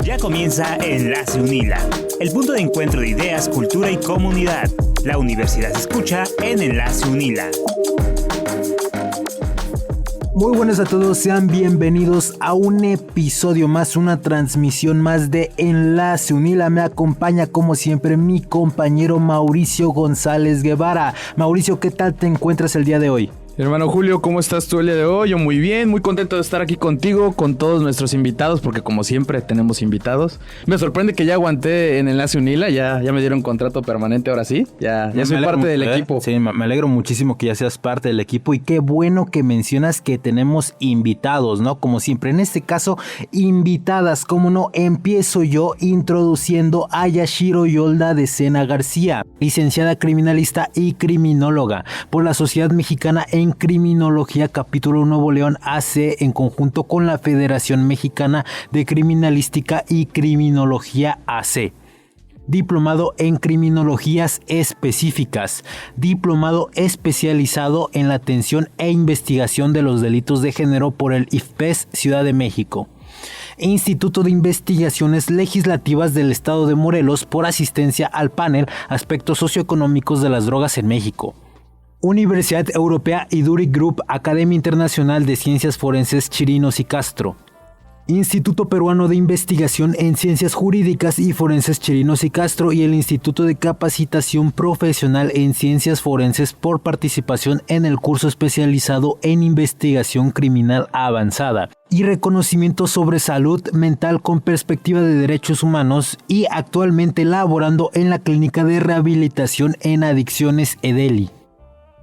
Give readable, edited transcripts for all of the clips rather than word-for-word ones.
Ya comienza Enlace UNILA, el punto de encuentro de ideas, cultura y comunidad. La universidad se escucha en Enlace UNILA. Muy buenas a todos, sean bienvenidos a un episodio más, una transmisión más de Enlace UNILA. Me acompaña como siempre mi compañero Mauricio González Guevara. Mauricio, ¿qué tal te encuentras el día de hoy? Hermano Julio, ¿cómo estás tú el día de hoy? Yo muy bien, muy contento de estar aquí contigo, con todos nuestros invitados, porque como siempre tenemos invitados. Me sorprende que ya aguanté en Enlace UNILA, ya me dieron contrato permanente ahora sí, ya soy parte del equipo. Sí, me alegro muchísimo que ya seas parte del equipo y qué bueno que mencionas que tenemos invitados, ¿no? Como siempre, en este caso, invitadas, como no, empiezo yo introduciendo a Yashiro Yolda de Sena García, licenciada criminalista y criminóloga por la Sociedad Mexicana en Criminología Capítulo Nuevo León AC en conjunto con la Federación Mexicana de Criminalística y Criminología AC. Diplomado en Criminologías Específicas, diplomado especializado en la atención e investigación de los delitos de género por el IFPES Ciudad de México. Instituto de Investigaciones Legislativas del Estado de Morelos por asistencia al panel Aspectos Socioeconómicos de las Drogas en México. Universidad Europea y Zurich Group, Academia Internacional de Ciencias Forenses Chirinos y Castro. Instituto Peruano de Investigación en Ciencias Jurídicas y Forenses Chirinos y Castro y el Instituto de Capacitación Profesional en Ciencias Forenses por participación en el curso especializado en Investigación Criminal Avanzada y reconocimiento sobre salud mental con perspectiva de derechos humanos y actualmente laborando en la Clínica de Rehabilitación en Adicciones EDELI.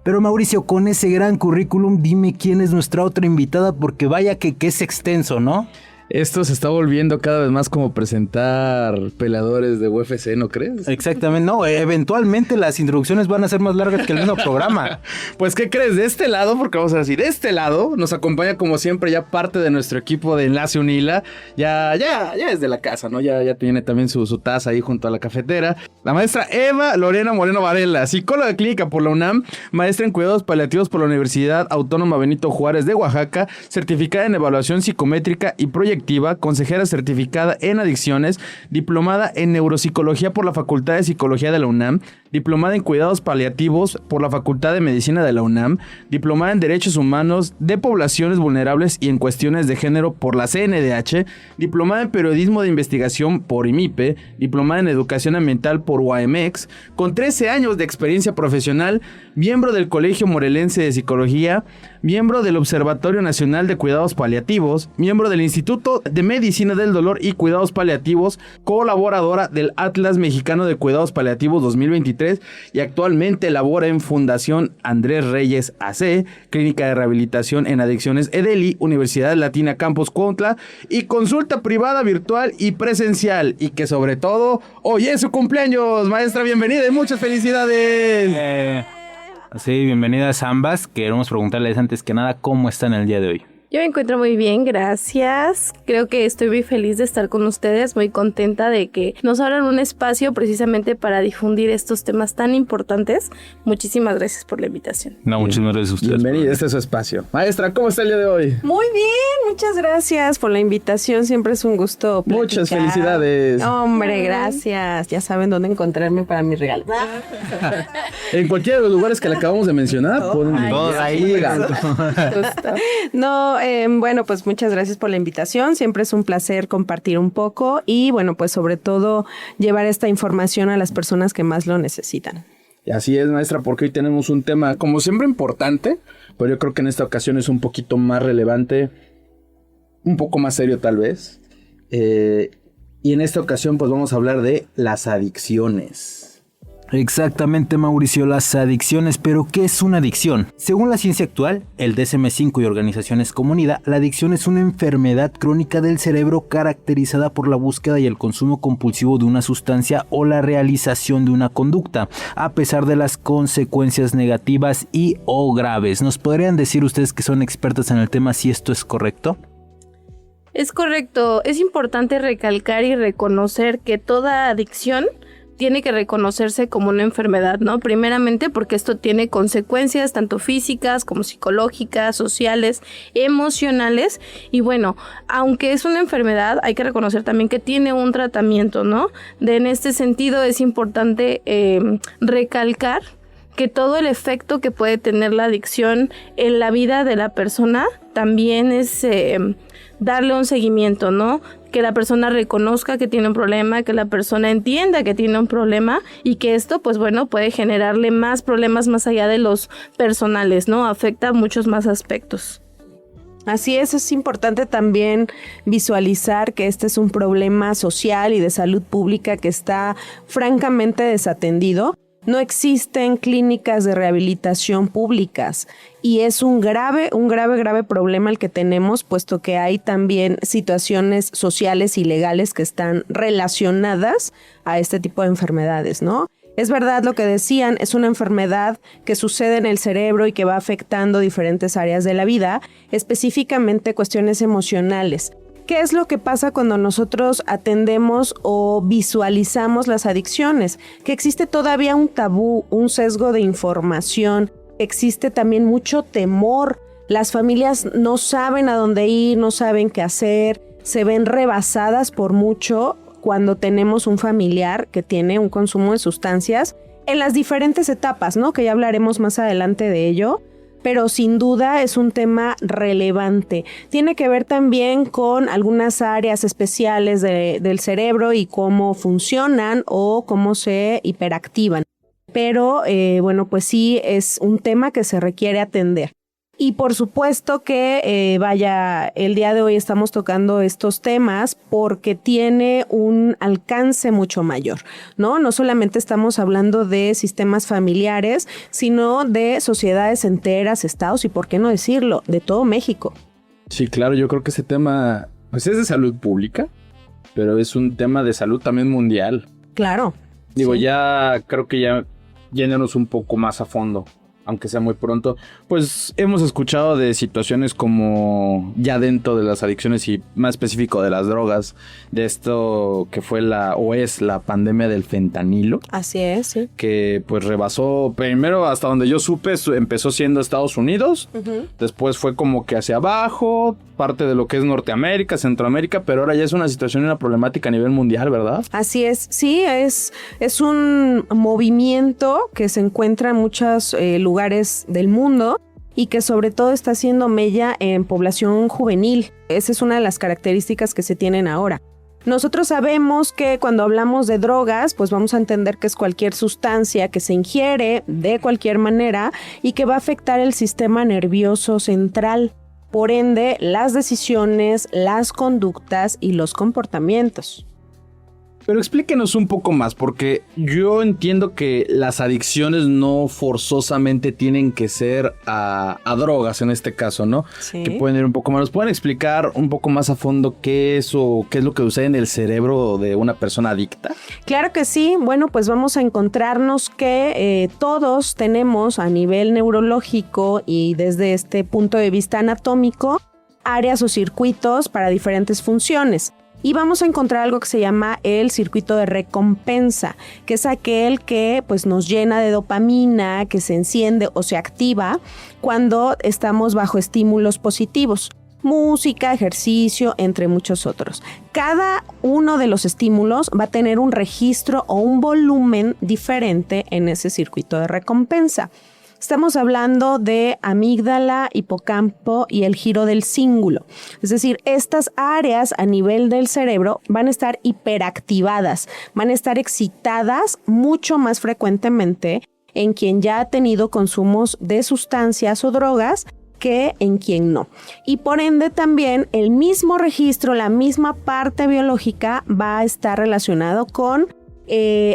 Pero Mauricio, con ese gran currículum, dime quién es nuestra otra invitada, porque vaya que es extenso, ¿no? Esto se está volviendo cada vez más como presentar peleadores de UFC, ¿no crees? Exactamente, no, eventualmente las introducciones van a ser más largas que el mismo programa. Pues, ¿qué crees? De este lado, porque vamos a decir, de este lado, nos acompaña como siempre ya parte de nuestro equipo de Enlace UNILA, ya es de la casa, ¿no? Ya tiene también su taza ahí junto a la cafetera. La maestra Eva Lorena Moreno Varela, psicóloga clínica por la UNAM, maestra en cuidados paliativos por la Universidad Autónoma Benito Juárez de Oaxaca, certificada en evaluación psicométrica y proyectiva, consejera certificada en adicciones, diplomada en neuropsicología por la Facultad de Psicología de la UNAM, diplomada en cuidados paliativos por la Facultad de Medicina de la UNAM, diplomada en derechos humanos de poblaciones vulnerables y en cuestiones de género por la CNDH, diplomada en periodismo de investigación por IMIPE, diplomada en educación ambiental por UAMX, con 13 años de experiencia profesional, miembro del Colegio Morelense de Psicología, miembro del Observatorio Nacional de Cuidados Paliativos, miembro del Instituto de Medicina del Dolor y Cuidados Paliativos, colaboradora del Atlas Mexicano de Cuidados Paliativos 2023 y actualmente labora en Fundación Andrés Reyes AC, Clínica de Rehabilitación en Adicciones EDELI, Universidad Latina Campus Cuautla y consulta privada virtual y presencial, y que sobre todo hoy es su cumpleaños. Maestra, bienvenida y muchas felicidades. Sí, bienvenidas ambas. Queremos preguntarles antes que nada cómo están el día de hoy. Yo me encuentro muy bien, gracias. Creo que estoy muy feliz de estar con ustedes, muy contenta de que nos abran un espacio precisamente para difundir estos temas tan importantes. Muchísimas gracias por la invitación. No, muchísimas gracias a ustedes. Bienvenida, este es su espacio. Maestra, ¿cómo está el día de hoy? Muy bien, muchas gracias por la invitación, siempre es un gusto platicar. Muchas felicidades. Hombre, gracias. Ya saben dónde encontrarme para mi regalo. En cualquiera de los lugares que le acabamos de mencionar, pueden todos ahí. No, bueno, pues muchas gracias por la invitación. Siempre es un placer compartir un poco y, bueno, pues sobre todo llevar esta información a las personas que más lo necesitan. Y así es, maestra, porque hoy tenemos un tema, como siempre, importante, pero yo creo que en esta ocasión es un poquito más relevante, un poco más serio tal vez. Y en esta ocasión, pues vamos a hablar de las adicciones. Exactamente, Mauricio, las adicciones, pero ¿qué es una adicción? Según la ciencia actual, el DSM-5 y organizaciones como UNIDA, la adicción es una enfermedad crónica del cerebro caracterizada por la búsqueda y el consumo compulsivo de una sustancia o la realización de una conducta, a pesar de las consecuencias negativas y o graves. ¿Nos podrían decir ustedes que son expertas en el tema si esto es correcto? Es correcto, es importante recalcar y reconocer que toda adicción tiene que reconocerse como una enfermedad, ¿no? Primeramente porque esto tiene consecuencias tanto físicas como psicológicas, sociales, emocionales. Y bueno, aunque es una enfermedad, hay que reconocer también que tiene un tratamiento, ¿no? En este sentido es importante recalcar que todo el efecto que puede tener la adicción en la vida de la persona también es darle un seguimiento, ¿no? Que la persona reconozca que tiene un problema, que la persona entienda que tiene un problema y que esto, pues bueno, puede generarle más problemas más allá de los personales, ¿no? Afecta a muchos más aspectos. Así es importante también visualizar que este es un problema social y de salud pública que está francamente desatendido. No existen clínicas de rehabilitación públicas y es un grave problema el que tenemos, puesto que hay también situaciones sociales y legales que están relacionadas a este tipo de enfermedades, ¿no? Es verdad lo que decían, es una enfermedad que sucede en el cerebro y que va afectando diferentes áreas de la vida, específicamente cuestiones emocionales. ¿Qué es lo que pasa cuando nosotros atendemos o visualizamos las adicciones? Que existe todavía un tabú, un sesgo de información, existe también mucho temor. Las familias no saben a dónde ir, no saben qué hacer, se ven rebasadas por mucho cuando tenemos un familiar que tiene un consumo de sustancias en las diferentes etapas, ¿no? Que ya hablaremos más adelante de ello. Pero sin duda es un tema relevante. Tiene que ver también con algunas áreas especiales del cerebro y cómo funcionan o cómo se hiperactivan. Pero bueno, pues sí es un tema que se requiere atender. Y por supuesto que, el día de hoy estamos tocando estos temas porque tiene un alcance mucho mayor, ¿no? No solamente estamos hablando de sistemas familiares, sino de sociedades enteras, estados y, ¿por qué no decirlo?, de todo México. Sí, claro, yo creo que ese tema, pues es de salud pública, pero es un tema de salud también mundial. Claro. Digo, sí. Ya creo que ya yéndonos un poco más a fondo, aunque sea muy pronto, pues hemos escuchado de situaciones como ya dentro de las adicciones y más específico de las drogas, de esto que fue es la pandemia del fentanilo. Así es, sí. Que pues rebasó, primero hasta donde yo supe, empezó siendo Estados Unidos, después fue como que hacia abajo, parte de lo que es Norteamérica, Centroamérica, pero ahora ya es una situación y una problemática a nivel mundial, ¿verdad? Así es, sí, es un movimiento que se encuentra en muchos lugares del mundo y que sobre todo está haciendo mella en población juvenil. Esa es una de las características que se tienen ahora. Nosotros sabemos que cuando hablamos de drogas, pues vamos a entender que es cualquier sustancia que se ingiere de cualquier manera y que va a afectar el sistema nervioso central. Por ende, las decisiones, las conductas y los comportamientos. Pero explíquenos un poco más, porque yo entiendo que las adicciones no forzosamente tienen que ser a drogas en este caso, ¿no? Sí. Que pueden ir un poco más. ¿Nos pueden explicar un poco más a fondo qué es o qué es lo que sucede en el cerebro de una persona adicta? Claro que sí. Bueno, pues vamos a encontrarnos que todos tenemos a nivel neurológico y desde este punto de vista anatómico áreas o circuitos para diferentes funciones. Y vamos a encontrar algo que se llama el circuito de recompensa, que es aquel que pues, nos llena de dopamina, que se enciende o se activa cuando estamos bajo estímulos positivos. Música, ejercicio, entre muchos otros. Cada uno de los estímulos va a tener un registro o un volumen diferente en ese circuito de recompensa. Estamos hablando de amígdala, hipocampo y el giro del cíngulo. Es decir, estas áreas a nivel del cerebro van a estar hiperactivadas, van a estar excitadas mucho más frecuentemente en quien ya ha tenido consumos de sustancias o drogas que en quien no. Y por ende también el mismo registro, la misma parte biológica va a estar relacionado con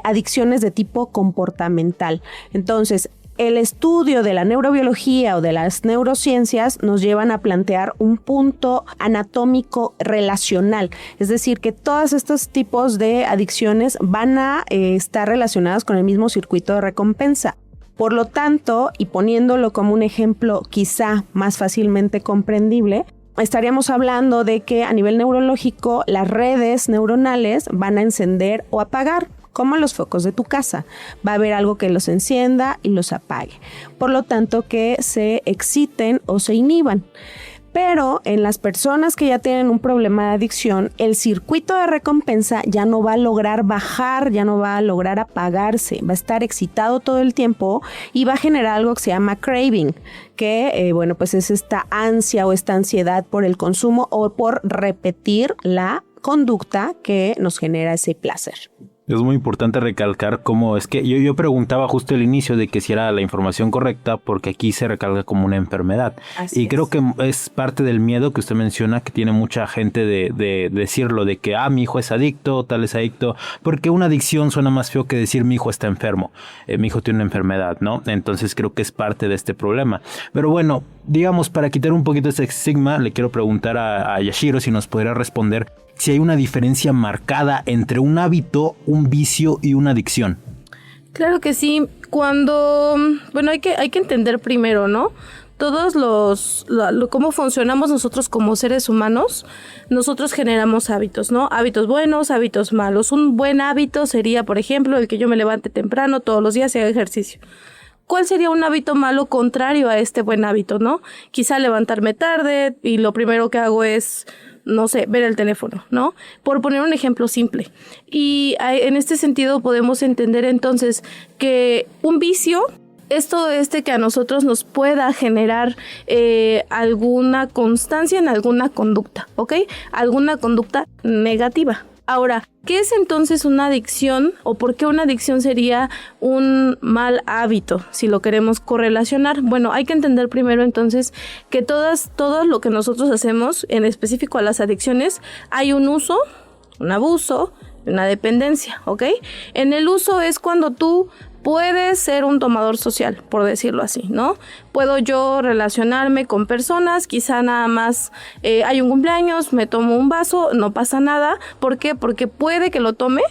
adicciones de tipo comportamental. Entonces, el estudio de la neurobiología o de las neurociencias nos llevan a plantear un punto anatómico relacional. Es decir, que todos estos tipos de adicciones van a estar relacionadas con el mismo circuito de recompensa. Por lo tanto, y poniéndolo como un ejemplo quizá más fácilmente comprendible, estaríamos hablando de que a nivel neurológico las redes neuronales van a encender o apagar, como los focos de tu casa. Va a haber algo que los encienda y los apague. Por lo tanto, que se exciten o se inhiban. Pero en las personas que ya tienen un problema de adicción, el circuito de recompensa ya no va a lograr bajar, ya no va a lograr apagarse, va a estar excitado todo el tiempo y va a generar algo que se llama craving, que pues es esta ansia o esta ansiedad por el consumo o por repetir la conducta que nos genera ese placer. Es muy importante recalcar cómo es que yo preguntaba justo al inicio de que si era la información correcta, porque aquí se recalca como una enfermedad. Así creo que es parte del miedo que usted menciona, que tiene mucha gente de decirlo, de que mi hijo es adicto, tal es adicto, porque una adicción suena más feo que decir mi hijo está enfermo, mi hijo tiene una enfermedad, ¿no? Entonces creo que es parte de este problema. Pero bueno, digamos, para quitar un poquito ese estigma, le quiero preguntar a Yashiro si nos podría responder si hay una diferencia marcada entre un hábito, un vicio y una adicción. Claro que sí. Hay que entender primero, ¿no? Todos cómo funcionamos nosotros como seres humanos, nosotros generamos hábitos, ¿no? Hábitos buenos, hábitos malos. Un buen hábito sería, por ejemplo, el que yo me levante temprano todos los días y haga ejercicio. ¿Cuál sería un hábito malo contrario a este buen hábito, no? Quizá levantarme tarde y lo primero que hago es, no sé, ver el teléfono, ¿no? Por poner un ejemplo simple. Y en este sentido podemos entender entonces que un vicio es todo que a nosotros nos pueda generar alguna constancia en alguna conducta, ¿ok? Alguna conducta negativa. Ahora, ¿qué es entonces una adicción o por qué una adicción sería un mal hábito si lo queremos correlacionar? Bueno, hay que entender primero entonces que todo lo que nosotros hacemos, en específico a las adicciones, hay un uso, un abuso, una dependencia, ¿ok? En el uso es cuando tú puedes ser un tomador social, por decirlo así, ¿no? Puedo yo relacionarme con personas, quizá nada más hay un cumpleaños, me tomo un vaso, no pasa nada. ¿Por qué? Porque puede que lo tome,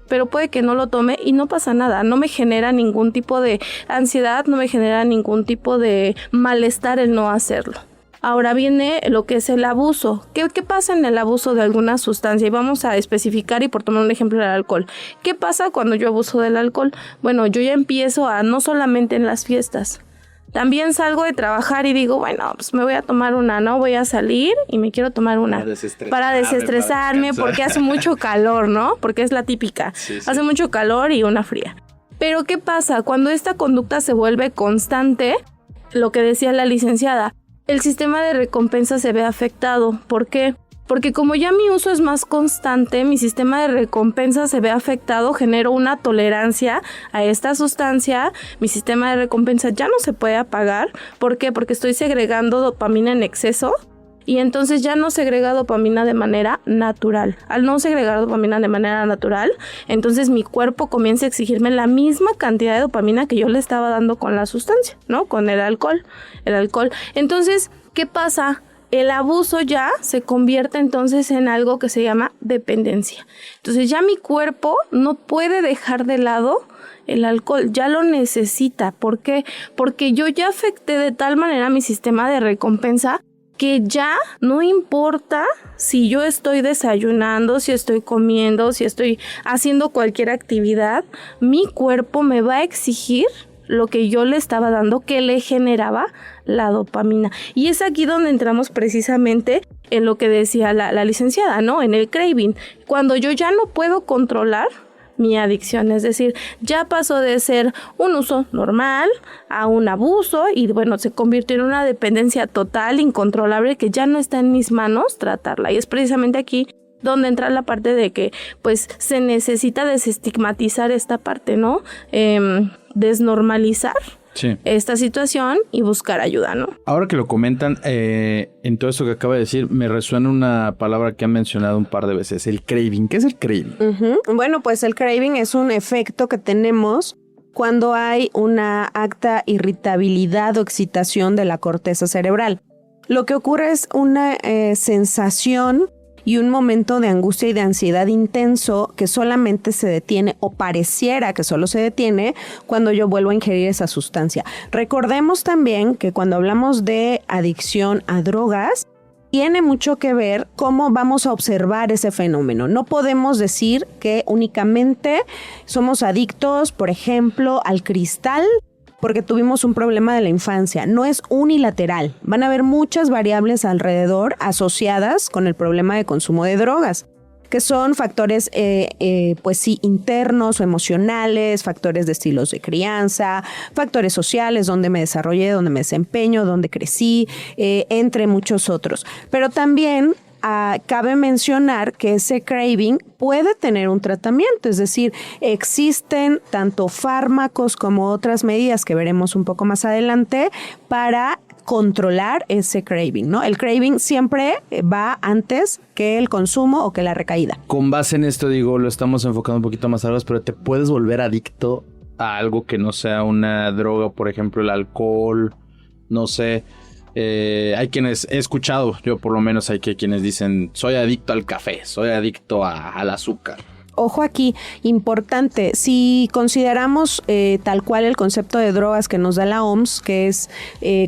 pero puede que no lo tome y no pasa nada. No me genera ningún tipo de ansiedad, no me genera ningún tipo de malestar el no hacerlo. Ahora viene lo que es el abuso. ¿Qué pasa en el abuso de alguna sustancia? Y vamos a especificar y por tomar un ejemplo del alcohol. ¿Qué pasa cuando yo abuso del alcohol? Bueno, yo ya empiezo no solamente en las fiestas. También salgo de trabajar y digo, bueno, pues me voy a tomar una, ¿no? Voy a salir y me quiero tomar una. Para desestresarme porque hace mucho calor, ¿no? Porque es la típica. Sí. Hace mucho calor y una fría. Pero ¿qué pasa? Cuando esta conducta se vuelve constante, lo que decía la licenciada, el sistema de recompensa se ve afectado. ¿Por qué? Porque como ya mi uso es más constante, mi sistema de recompensa se ve afectado, genero una tolerancia a esta sustancia, mi sistema de recompensa ya no se puede apagar. ¿Por qué? Porque estoy segregando dopamina en exceso y entonces ya no segrega dopamina de manera natural. Al no segregar dopamina de manera natural, entonces mi cuerpo comienza a exigirme la misma cantidad de dopamina que yo le estaba dando con la sustancia, ¿no? Con el alcohol. Entonces, ¿qué pasa? El abuso ya se convierte entonces en algo que se llama dependencia. Entonces ya mi cuerpo no puede dejar de lado el alcohol, ya lo necesita. ¿Por qué? Porque yo ya afecté de tal manera mi sistema de recompensa que ya no importa si yo estoy desayunando, si estoy comiendo, si estoy haciendo cualquier actividad, mi cuerpo me va a exigir lo que yo le estaba dando, que le generaba la dopamina. Y es aquí donde entramos precisamente en lo que decía la licenciada, ¿no? En el craving. Cuando yo ya no puedo controlar mi adicción, es decir, ya pasó de ser un uso normal a un abuso y bueno, se convirtió en una dependencia total, incontrolable, que ya no está en mis manos tratarla. Y es precisamente aquí donde entra la parte de que pues se necesita desestigmatizar esta parte, ¿no? Desnormalizar esta situación y buscar ayuda, ¿no? Ahora que lo comentan, en todo esto que acaba de decir, me resuena una palabra que han mencionado un par de veces, el craving. ¿Qué es el craving? Bueno, pues el craving es un efecto que tenemos cuando hay una alta irritabilidad o excitación de la corteza cerebral. Lo que ocurre es una sensación y un momento de angustia y de ansiedad intenso que solamente se detiene o pareciera que solo se detiene cuando yo vuelvo a ingerir esa sustancia. Recordemos también que cuando hablamos de adicción a drogas, tiene mucho que ver cómo vamos a observar ese fenómeno. No podemos decir que únicamente somos adictos, por ejemplo, al cristal, porque tuvimos un problema de la infancia. No es unilateral. Van a haber muchas variables alrededor asociadas con el problema de consumo de drogas, que son factores, pues sí, internos o emocionales, factores de estilos de crianza, factores sociales, donde me desarrollé, donde me desempeño, donde crecí, entre muchos otros. Pero también cabe mencionar que ese craving puede tener un tratamiento, es decir, existen tanto fármacos como otras medidas que veremos un poco más adelante para controlar ese craving, ¿no? El craving siempre va antes que el consumo o que la recaída. Con base en esto, digo, lo estamos enfocando un poquito más atrás, pero te puedes volver adicto a algo que no sea una droga, por ejemplo, el alcohol, no sé. Hay quienes, he escuchado, yo por lo menos hay quienes dicen, soy adicto al café, soy adicto al azúcar. Ojo aquí, importante, si consideramos tal cual el concepto de drogas que nos da la OMS, que es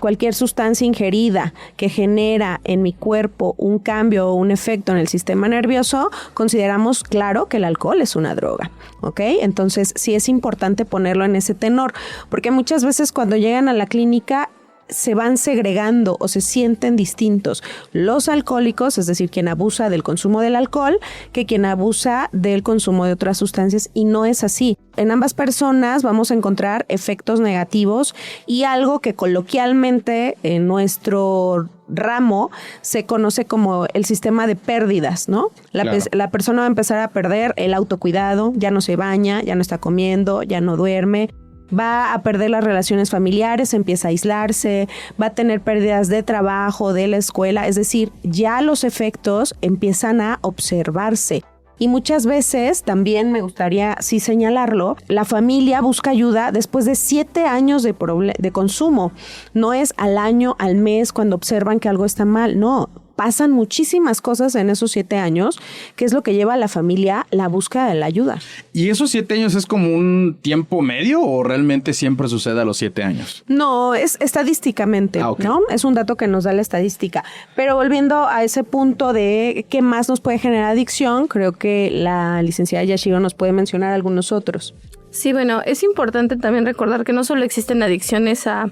cualquier sustancia ingerida que genera en mi cuerpo un cambio o un efecto en el sistema nervioso, consideramos claro que el alcohol es una droga, ¿ok? Entonces sí es importante ponerlo en ese tenor, porque muchas veces cuando llegan a la clínica se van segregando o se sienten distintos los alcohólicos, es decir, quien abusa del consumo del alcohol, que quien abusa del consumo de otras sustancias, y no es así. En ambas personas vamos a encontrar efectos negativos y algo que coloquialmente en nuestro ramo se conoce como el sistema de pérdidas, ¿no? La persona va a empezar a perder el autocuidado, ya no se baña, ya no está comiendo, ya no duerme, va a perder las relaciones familiares, empieza a aislarse, va a tener pérdidas de trabajo, de la escuela, es decir, ya los efectos empiezan a observarse. Y muchas veces, también me gustaría sí señalarlo, la familia busca ayuda después de 7 años de consumo. No es al año, al mes, cuando observan que algo está mal, no. Pasan muchísimas cosas en esos 7 años, que es lo que lleva a la familia la búsqueda de la ayuda. ¿Y esos 7 años es como un tiempo medio o realmente siempre sucede a los 7 años? No, es estadísticamente, okay. ¿no? Es un dato que nos da la estadística. Pero volviendo a ese punto de qué más nos puede generar adicción, creo que la licenciada Yashiro nos puede mencionar algunos otros. Sí, bueno, es importante también recordar que no solo existen adicciones a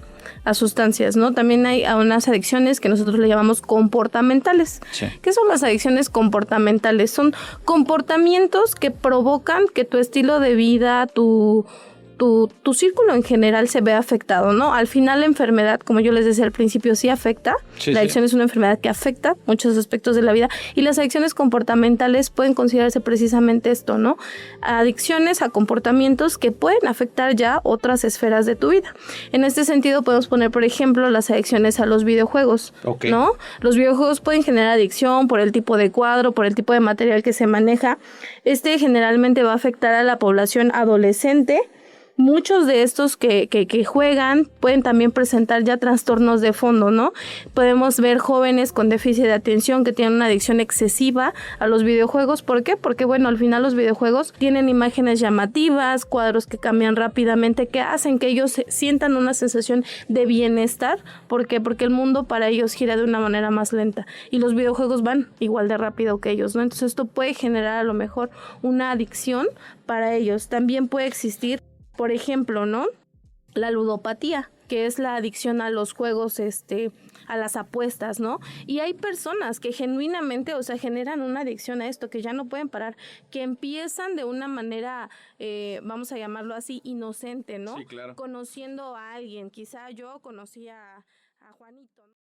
sustancias, ¿no? También hay unas adicciones que nosotros le llamamos comportamentales. Sí. ¿Qué son las adicciones comportamentales? Son comportamientos que provocan que tu estilo de vida, tu círculo en general se ve afectado, ¿no? Al final la enfermedad, como yo les decía al principio, sí afecta. Sí, la adicción es una enfermedad que afecta muchos aspectos de la vida y las adicciones comportamentales pueden considerarse precisamente esto, ¿no? Adicciones a comportamientos que pueden afectar ya otras esferas de tu vida. En este sentido podemos poner, por ejemplo, las adicciones a los videojuegos, okay. ¿no? Los videojuegos pueden generar adicción por el tipo de cuadro, por el tipo de material que se maneja. Generalmente va a afectar a la población adolescente. Muchos de estos que juegan pueden también presentar ya trastornos de fondo, ¿no? Podemos ver jóvenes con déficit de atención que tienen una adicción excesiva a los videojuegos. ¿Por qué? Porque, bueno, al final los videojuegos tienen imágenes llamativas, cuadros que cambian rápidamente, que hacen que ellos sientan una sensación de bienestar. ¿Por qué? Porque el mundo para ellos gira de una manera más lenta y los videojuegos van igual de rápido que ellos, ¿no? Entonces esto puede generar a lo mejor una adicción para ellos. También puede existir, por ejemplo, ¿no? La ludopatía, que es la adicción a los juegos, a las apuestas, ¿no? Y hay personas que genuinamente, o sea, generan una adicción a esto, que ya no pueden parar, que empiezan de una manera, vamos a llamarlo así, inocente, ¿no? Sí, claro. Conociendo a alguien. Quizá yo conocí a Juanito, ¿no?